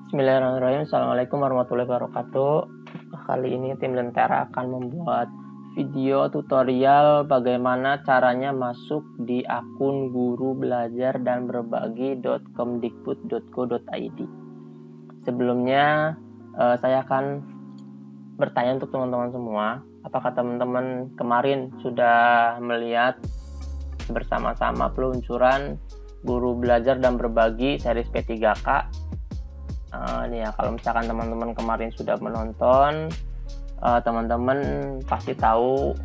Bismillahirrahmanirrahim. Assalamualaikum warahmatullahi wabarakatuh. Kali ini tim Lentera akan membuat video tutorial bagaimana caranya masuk di akun guru belajar dan berbagi.kemdikbud.go.id. Sebelumnya saya akan bertanya untuk teman-teman semua, apakah teman-teman kemarin sudah melihat bersama-sama peluncuran guru belajar dan berbagi series P3K? Ini ya, kalau misalkan teman-teman kemarin sudah menonton, teman-teman pasti tahu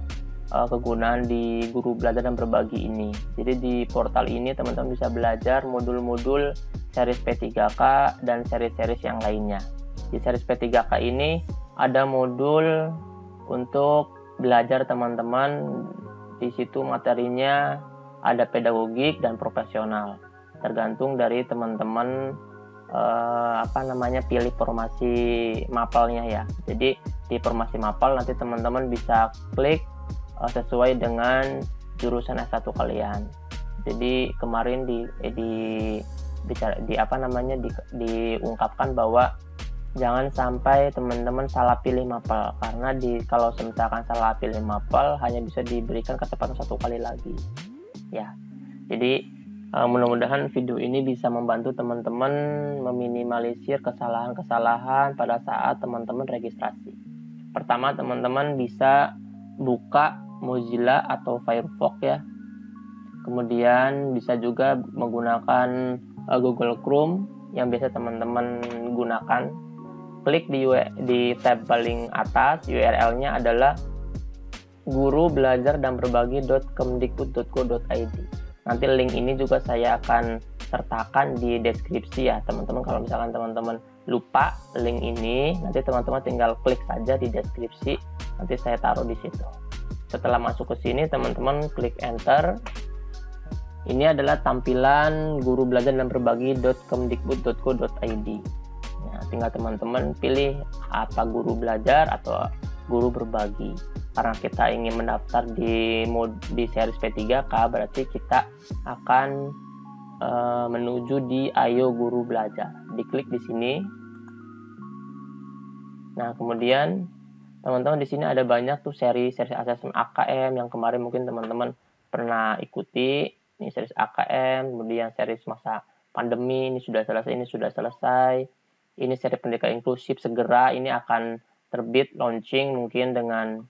kegunaan di guru belajar dan berbagi ini. Jadi di portal ini teman-teman bisa belajar modul-modul series P3K dan series-series yang lainnya. Di series P3K ini ada modul untuk belajar teman-teman. Di situ materinya ada pedagogik dan profesional, tergantung dari teman-teman pilih formasi mapelnya ya. Jadi di formasi mapel nanti teman-teman bisa klik sesuai dengan jurusan S1 kalian. Jadi kemarin diungkapkan bahwa jangan sampai teman-teman salah pilih mapel, karena kalau misalkan salah pilih mapel hanya bisa diberikan kesempatan satu kali lagi ya. Jadi mudah-mudahan video ini bisa membantu teman-teman meminimalisir kesalahan-kesalahan pada saat teman-teman registrasi. Pertama, teman-teman bisa buka Mozilla atau Firefox ya. Kemudian bisa juga menggunakan Google Chrome yang biasa teman-teman gunakan. Klik di tab paling atas, URL-nya adalah gurubelajar-dan-berbagi.kemdikbud.go.id. Nanti link ini juga saya akan sertakan di deskripsi ya teman-teman. Kalau misalkan teman-teman lupa link ini, nanti teman-teman tinggal klik saja di deskripsi, nanti saya taruh di situ. Setelah masuk ke sini, teman-teman klik enter. Ini adalah tampilan guru belajar dan berbagi.kemdikbud.go.id. Nah, tinggal teman-teman pilih apa guru belajar atau guru berbagi. Karena kita ingin mendaftar di series P3K, berarti kita akan menuju di Ayo Guru Belajar. Diklik di sini. Nah, kemudian teman-teman di sini ada banyak tuh seri asesmen AKM yang kemarin mungkin teman-teman pernah ikuti. Ini series AKM, kemudian series masa pandemi, ini sudah selesai. Ini seri pendidikan inklusif segera, ini akan terbit launching mungkin dengan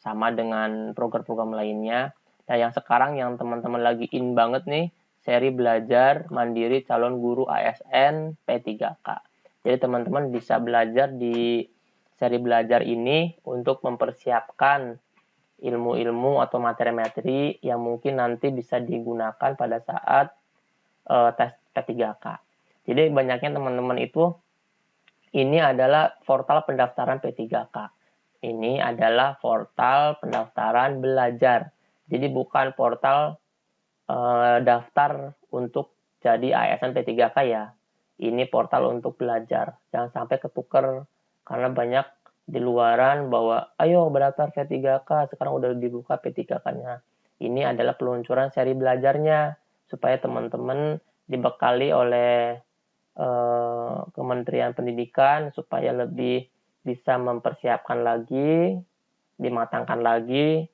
sama dengan program-program lainnya. Nah, yang sekarang yang teman-teman lagi in banget nih, seri belajar mandiri calon guru ASN P3K. Jadi teman-teman bisa belajar di seri belajar ini untuk mempersiapkan ilmu-ilmu atau materi-materi yang mungkin nanti bisa digunakan pada saat tes P3K. Jadi banyaknya teman-teman itu, ini adalah portal pendaftaran P3K. Ini adalah portal pendaftaran belajar. Jadi bukan portal daftar untuk jadi ASN P3K ya. Ini portal untuk belajar. Jangan sampai ketuker, karena banyak di luaran bahwa ayo berdaftar P3K, sekarang udah dibuka P3K-nya. Ini adalah peluncuran seri belajarnya, supaya teman-teman dibekali oleh Kementerian Pendidikan supaya lebih bisa mempersiapkan lagi, dimatangkan lagi.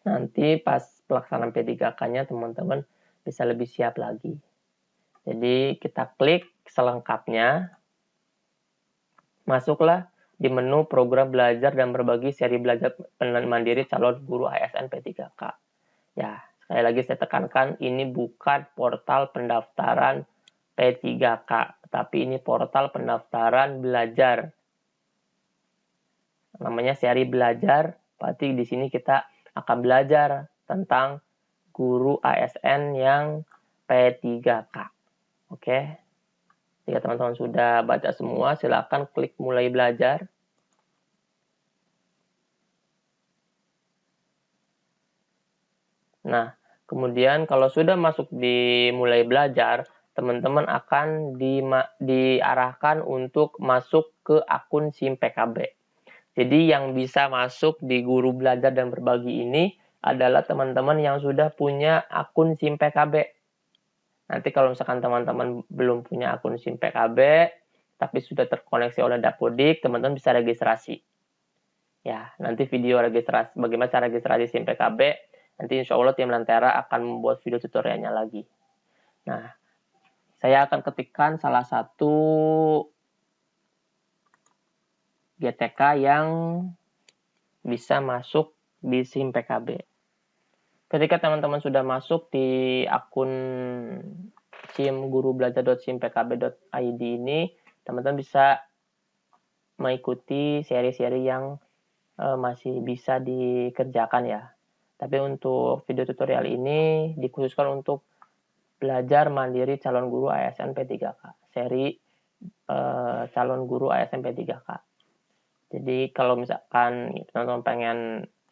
Nanti pas pelaksanaan P3K-nya teman-teman bisa lebih siap lagi. Jadi kita klik selengkapnya. Masuklah di menu program belajar dan berbagi seri belajar mandiri calon guru ASN P3K. Ya, sekali lagi saya tekankan, ini bukan portal pendaftaran P3K, tapi ini portal pendaftaran belajar. Namanya seri belajar, berarti di sini kita akan belajar tentang guru ASN yang P3K. Oke. Jika teman-teman sudah baca semua, silakan klik mulai belajar. Nah, kemudian kalau sudah masuk di mulai belajar, teman-teman akan diarahkan untuk masuk ke akun SIM PKB. Jadi yang bisa masuk di guru belajar dan berbagi ini adalah teman-teman yang sudah punya akun SIM PKB. Nanti kalau misalkan teman-teman belum punya akun SIM PKB, tapi sudah terkoneksi oleh Dapodik, teman-teman bisa registrasi. Ya, nanti video registrasi, bagaimana cara registrasi SIM PKB, nanti insya Allah tim Lentera akan membuat video tutorialnya lagi. Nah, saya akan ketikkan salah satu GTK yang bisa masuk di SIM PKB. Ketika teman-teman sudah masuk di akun SIM gurubelajar.simpkb.id ini, teman-teman bisa mengikuti seri-seri yang masih bisa dikerjakan ya. Tapi untuk video tutorial ini dikhususkan untuk belajar mandiri calon guru ASN P3K. Seri calon guru ASN P3K. Jadi kalau misalkan teman-teman pengen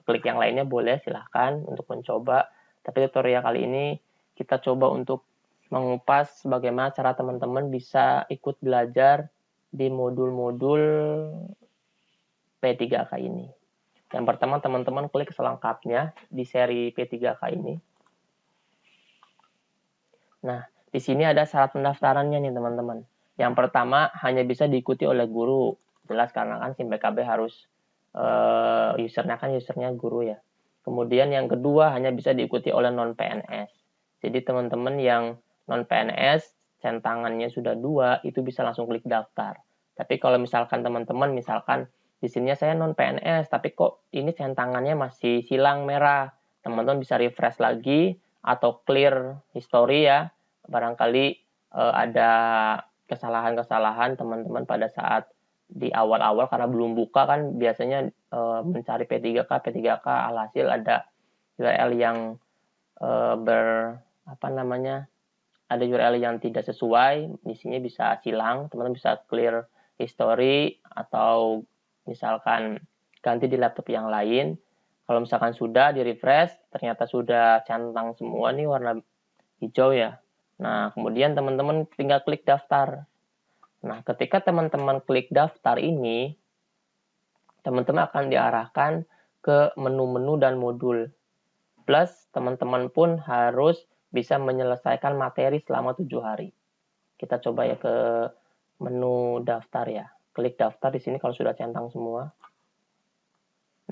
klik yang lainnya boleh, silahkan untuk mencoba. Tapi tutorial kali ini kita coba untuk mengupas bagaimana cara teman-teman bisa ikut belajar di modul-modul P3K ini. Yang pertama teman-teman klik selengkapnya di seri P3K ini. Nah, di sini ada syarat pendaftarannya nih teman-teman. Yang pertama hanya bisa diikuti oleh guru. Jelas karena kan SIM PKB harus usernya guru ya. Kemudian yang kedua hanya bisa diikuti oleh non-PNS. Jadi teman-teman yang non-PNS centangannya sudah 2 itu bisa langsung klik daftar. Tapi kalau misalkan teman-teman misalkan di sini saya non-PNS tapi kok ini centangannya masih silang merah, teman-teman bisa refresh lagi atau clear history ya. Barangkali ada kesalahan-kesalahan teman-teman pada saat di awal-awal karena belum buka kan biasanya mencari P3K alhasil ada URL yang ada URL yang tidak sesuai, isinya bisa silang, teman-teman bisa clear history atau misalkan ganti di laptop yang lain. Kalau misalkan sudah di refresh ternyata sudah centang semua nih warna hijau ya. Nah, kemudian teman-teman tinggal klik daftar. Nah, ketika teman-teman klik daftar ini, teman-teman akan diarahkan ke menu-menu dan modul. Plus, teman-teman pun harus bisa menyelesaikan materi selama 7 hari. Kita coba ya ke menu daftar ya. Klik daftar di sini kalau sudah centang semua.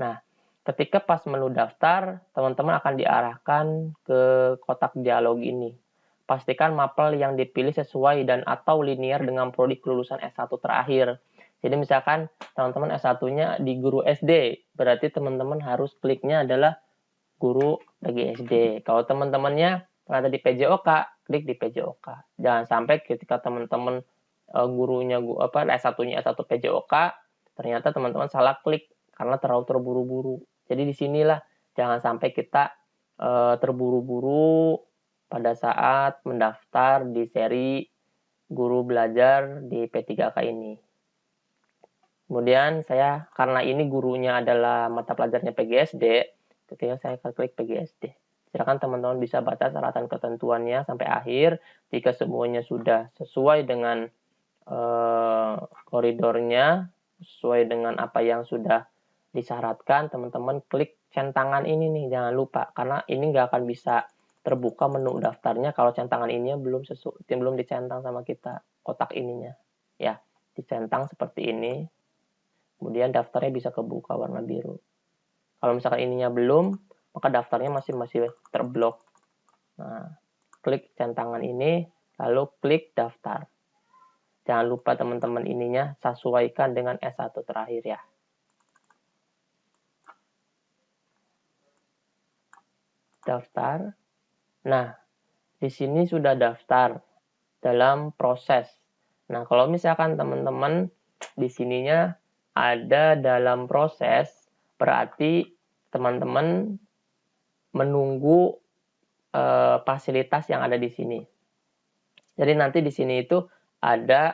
Nah, ketika pas menu daftar, teman-teman akan diarahkan ke kotak dialog ini. Pastikan mapel yang dipilih sesuai dan atau linear dengan prodi kelulusan S1 terakhir. Jadi misalkan teman-teman S1-nya di guru SD, berarti teman-teman harus kliknya adalah guru PGSD. Kalau teman-temannya ada di PJOK, klik di PJOK. Jangan sampai ketika teman-teman gurunya S1-nya S1 PJOK, ternyata teman-teman salah klik karena terlalu terburu-buru. Jadi disinilah jangan sampai kita terburu-buru pada saat mendaftar di seri guru belajar di P3K ini. Kemudian saya, karena ini gurunya adalah mata pelajarnya PGSD, ketika saya klik PGSD. Silakan teman-teman bisa baca syaratan ketentuannya sampai akhir. Jika semuanya sudah sesuai dengan koridornya, sesuai dengan apa yang sudah disyaratkan, teman-teman klik centangan ini nih, jangan lupa. Karena ini nggak akan bisa terbuka menu daftarnya kalau centangan ininya belum dicentang sama kita, kotak ininya. Ya, dicentang seperti ini. Kemudian daftarnya bisa kebuka warna biru. Kalau misalkan ininya belum, maka daftarnya masih terblok. Nah, klik centangan ini, lalu klik daftar. Jangan lupa teman-teman ininya sesuaikan dengan S1 terakhir ya. Daftar. Nah, di sini sudah daftar dalam proses. Nah, kalau misalkan teman-teman di sininya ada dalam proses, berarti teman-teman menunggu fasilitas yang ada di sini. Jadi nanti di sini itu ada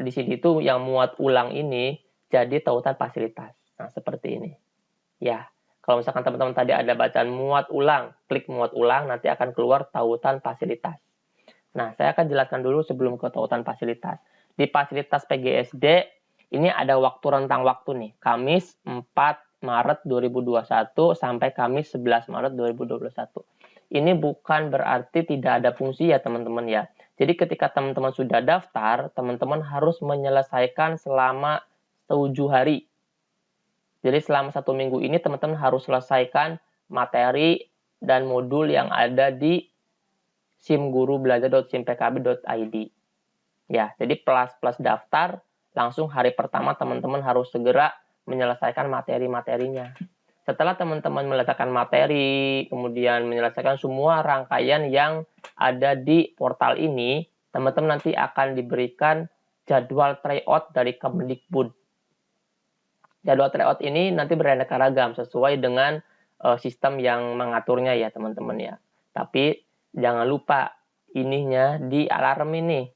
di sini itu yang muat ulang ini jadi tautan fasilitas. Nah, seperti ini. Ya. Kalau misalkan teman-teman tadi ada bacaan muat ulang, klik muat ulang, nanti akan keluar tautan fasilitas. Nah, saya akan jelaskan dulu sebelum ke tautan fasilitas. Di fasilitas PGSD, ini ada rentang waktu nih, Kamis 4 Maret 2021 sampai Kamis 11 Maret 2021. ini bukan berarti tidak ada fungsi ya teman-teman ya. Jadi ketika teman-teman sudah daftar, teman-teman harus menyelesaikan selama 7 hari. Jadi selama 1 minggu ini teman-teman harus selesaikan materi dan modul yang ada di simgurubelajar.simpkb.id. Ya, jadi plus daftar, langsung hari pertama teman-teman harus segera menyelesaikan materi-materinya. Setelah teman-teman menyelesaikan materi, kemudian menyelesaikan semua rangkaian yang ada di portal ini, teman-teman nanti akan diberikan jadwal tryout dari Kemdikbud. Jadwal tryout ini nanti beraneka ragam sesuai dengan sistem yang mengaturnya ya teman-teman ya. Tapi jangan lupa ininya di alarm ini.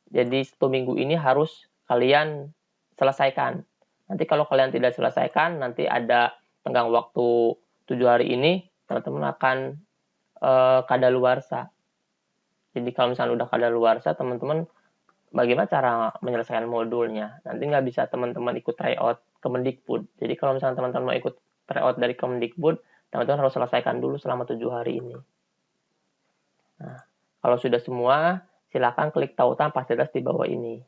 Jadi 1 minggu ini harus kalian selesaikan. Nanti kalau kalian tidak selesaikan, nanti ada tenggang waktu 7 hari ini, teman-teman akan kadaluarsa. Jadi kalau misalnya udah kadaluarsa, teman-teman bagaimana cara menyelesaikan modulnya? Nanti nggak bisa teman-teman ikut tryout Kemdikbud. Jadi kalau misalnya teman-teman mau ikut tryout dari Kemdikbud, teman-teman harus selesaikan dulu selama 7 hari ini. Nah, kalau sudah semua, silakan klik tautan fasilitas di bawah ini.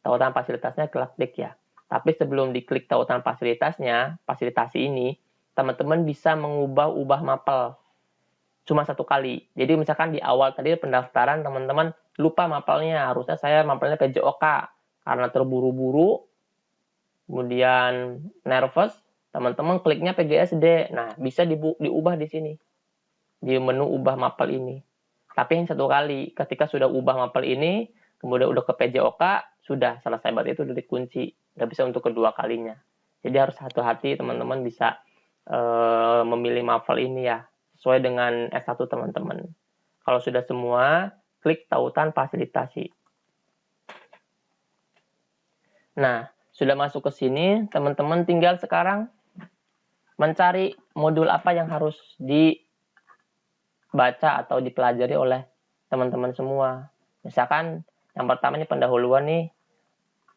Tautan fasilitasnya klik ya. Tapi sebelum diklik tautan fasilitasnya, fasilitasi ini, teman-teman bisa mengubah mapel. Cuma 1 kali. Jadi misalkan di awal tadi pendaftaran teman-teman lupa mapelnya. Harusnya saya mapelnya PJOK. Karena terburu-buru, kemudian nervous, teman-teman kliknya PGSD. Nah, bisa diubah di sini. Di menu ubah mapel ini. Tapi yang 1 kali. Ketika sudah ubah mapel ini, kemudian udah ke PJOK, sudah selesai, berarti itu udah dikunci. Nggak bisa untuk kedua kalinya. Jadi harus hati-hati teman-teman bisa memilih mapel ini ya. Sesuai dengan S1 teman-teman. Kalau sudah semua, klik tautan fasilitasi. Nah, sudah masuk ke sini, teman-teman tinggal sekarang mencari modul apa yang harus dibaca atau dipelajari oleh teman-teman semua. Misalkan yang pertama ini pendahuluan nih,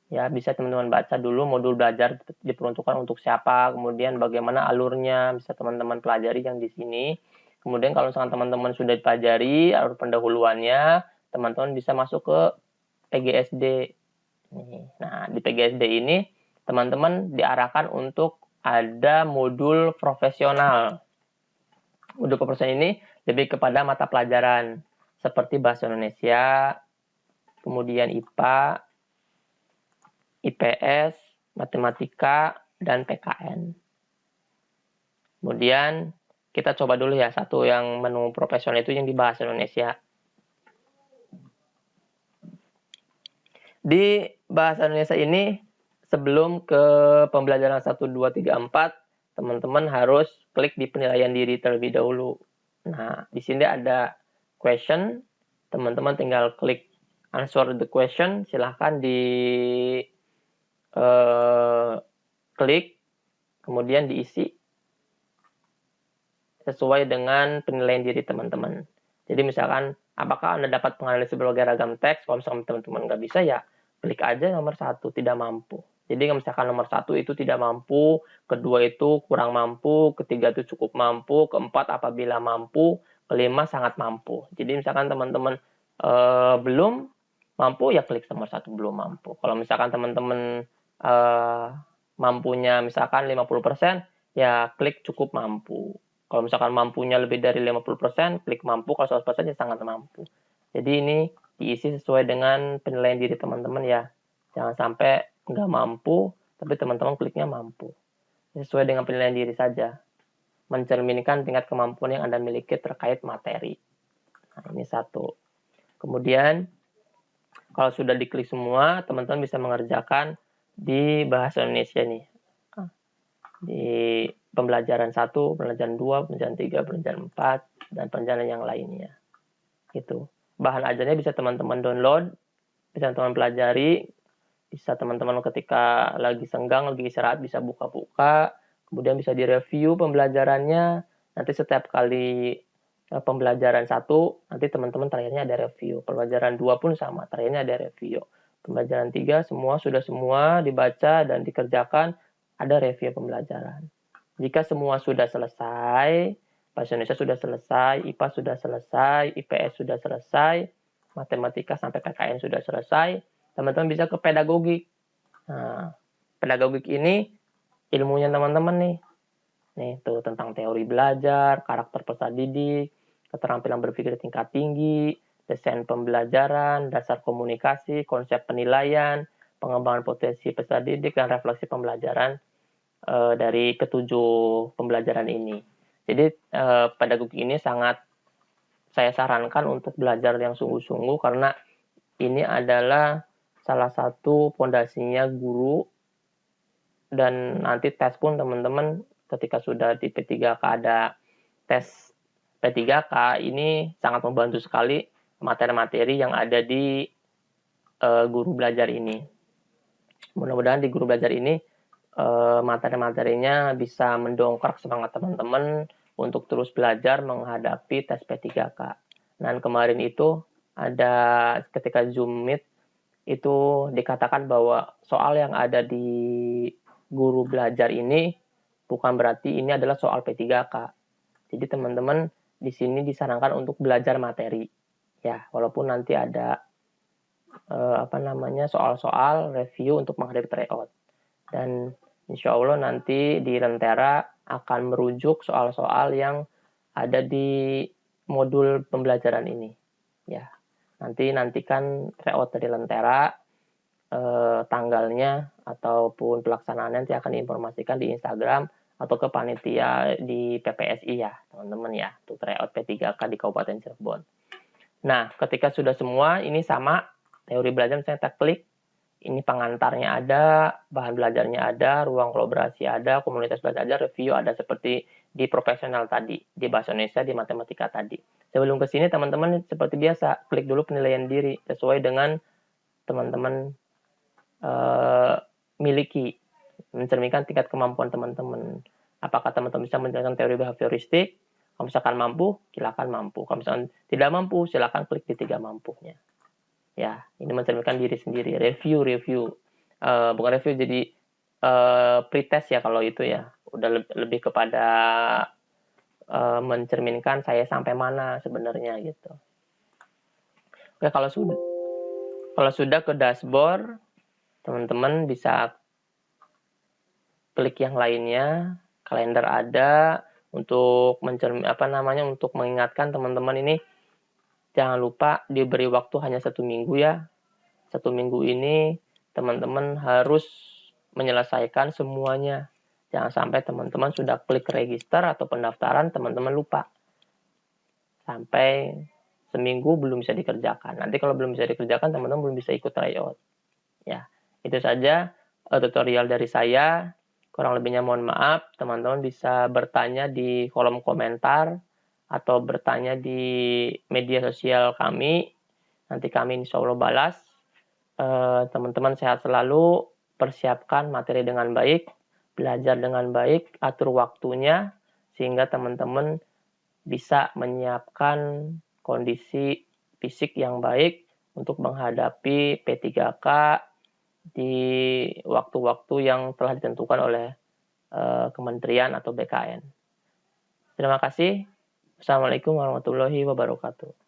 ya bisa teman-teman baca dulu modul belajar diperuntukkan untuk siapa, kemudian bagaimana alurnya, bisa teman-teman pelajari yang di sini. Kemudian kalau misalkan teman-teman sudah dipelajari alur pendahuluannya, teman-teman bisa masuk ke PGSD. Nah, di PGSD ini teman-teman diarahkan untuk ada modul profesional. Modul profesional ini lebih kepada mata pelajaran seperti bahasa Indonesia, kemudian IPA, IPS, matematika, dan PKN. Kemudian kita coba dulu ya satu yang menu profesional itu yang di bahasa Indonesia. Di bahasa Indonesia ini sebelum ke pembelajaran 1, 2, 3, 4, teman-teman harus klik di penilaian diri terlebih dahulu. Nah, di sini ada question, teman-teman tinggal klik answer the question, silahkan di klik, kemudian diisi sesuai dengan penilaian diri teman-teman. Jadi misalkan, apakah Anda dapat menganalisis berbagai ragam teks? Kalau misalkan teman-teman nggak bisa, ya klik aja nomor 1, tidak mampu. Jadi misalkan nomor 1 itu tidak mampu, kedua itu kurang mampu, ketiga itu cukup mampu, keempat apabila mampu, kelima sangat mampu. Jadi misalkan teman-teman belum mampu, ya klik nomor 1 belum mampu. Kalau misalkan teman-teman mampunya misalkan 50%, ya klik cukup mampu. Kalau misalkan mampunya lebih dari 50%, klik mampu. Kalau 100% ya sangat mampu. Jadi ini diisi sesuai dengan penilaian diri teman-teman ya. Jangan sampai nggak mampu, tapi teman-teman kliknya mampu. Sesuai dengan penilaian diri saja. Mencerminkan tingkat kemampuan yang Anda miliki terkait materi. Nah, ini 1. Kemudian, kalau sudah diklik semua, teman-teman bisa mengerjakan di bahasa Indonesia nih. Di pembelajaran 1, pembelajaran 2, pembelajaran 3, pembelajaran 4, dan pembelajaran yang lainnya. Gitu. Bahan ajarnya bisa teman-teman download, bisa teman-teman pelajari, bisa teman-teman ketika lagi senggang, lagi istirahat, bisa buka-buka, kemudian bisa direview pembelajarannya, nanti setiap kali pembelajaran 1, nanti teman-teman terakhirnya ada review. Pembelajaran 2 pun sama, terakhirnya ada review. Pembelajaran 3 sudah semua dibaca dan dikerjakan, ada review pembelajaran. Jika semua sudah selesai, Bahasa Indonesia sudah selesai, IPA sudah selesai, IPS sudah selesai, matematika sampai PKN sudah selesai, teman-teman bisa ke pedagogik. Nah, pedagogik ini ilmunya teman-teman nih. Nih, tuh tentang teori belajar, karakter peserta didik, keterampilan berpikir tingkat tinggi, desain pembelajaran, dasar komunikasi, konsep penilaian, pengembangan potensi peserta didik, dan refleksi pembelajaran dari ketujuh pembelajaran ini. Jadi pedagogik ini sangat saya sarankan untuk belajar yang sungguh-sungguh karena ini adalah salah satu pondasinya guru, dan nanti tes pun teman-teman ketika sudah di P3K ada tes P3K ini sangat membantu sekali materi-materi yang ada di guru belajar ini. Mudah-mudahan di guru belajar ini materi-materinya bisa mendongkrak semangat teman-teman untuk terus belajar menghadapi tes P3K. Dan kemarin itu ada ketika Zoom Meet itu dikatakan bahwa soal yang ada di guru belajar ini bukan berarti ini adalah soal P3K. Jadi teman-teman di sini disarankan untuk belajar materi. Ya, walaupun nanti ada soal-soal review untuk menghadapi tryout. Dan insya Allah nanti di Lentera akan merujuk soal-soal yang ada di modul pembelajaran ini. Ya, nantikan tryout dari Lentera, tanggalnya ataupun pelaksanaannya nanti akan diinformasikan di Instagram atau ke panitia di PPSI ya, teman-teman ya, untuk tryout P3K di Kabupaten Cirebon. Nah, ketika sudah semua ini sama, teori belajar misalnya kita klik, ini pengantarnya ada, bahan belajarnya ada, ruang kolaborasi ada, komunitas belajar ada, review ada seperti di profesional tadi, di bahasa Indonesia, di matematika tadi. Sebelum ke sini teman-teman seperti biasa, klik dulu penilaian diri sesuai dengan teman-teman miliki, mencerminkan tingkat kemampuan teman-teman. Apakah teman-teman bisa menjalankan teori behavioristik? Kalau misalkan mampu, silakan mampu. Kalau misalkan tidak mampu, silakan klik di 3 mampunya. Ya, ini mencerminkan diri sendiri. Review. Bukan review, jadi pretest ya kalau itu ya. Udah lebih kepada mencerminkan saya sampai mana sebenarnya gitu. Oke, kalau sudah ke dashboard, teman-teman bisa klik yang lainnya. Kalender ada untuk untuk mengingatkan teman-teman ini. Jangan lupa diberi waktu hanya 1 minggu ya. 1 minggu ini teman-teman harus menyelesaikan semuanya. Jangan sampai teman-teman sudah klik register atau pendaftaran, teman-teman lupa. Sampai seminggu belum bisa dikerjakan. Nanti kalau belum bisa dikerjakan, teman-teman belum bisa ikut tryout. Ya, itu saja tutorial dari saya. Kurang lebihnya mohon maaf. Teman-teman bisa bertanya di kolom komentar atau bertanya di media sosial kami. Nanti kami insya Allah balas. Teman-teman sehat selalu, persiapkan materi dengan baik, belajar dengan baik, atur waktunya, sehingga teman-teman bisa menyiapkan kondisi fisik yang baik untuk menghadapi P3K di waktu-waktu yang telah ditentukan oleh Kementerian atau BKN. Terima kasih. Assalamualaikum warahmatullahi wabarakatuh.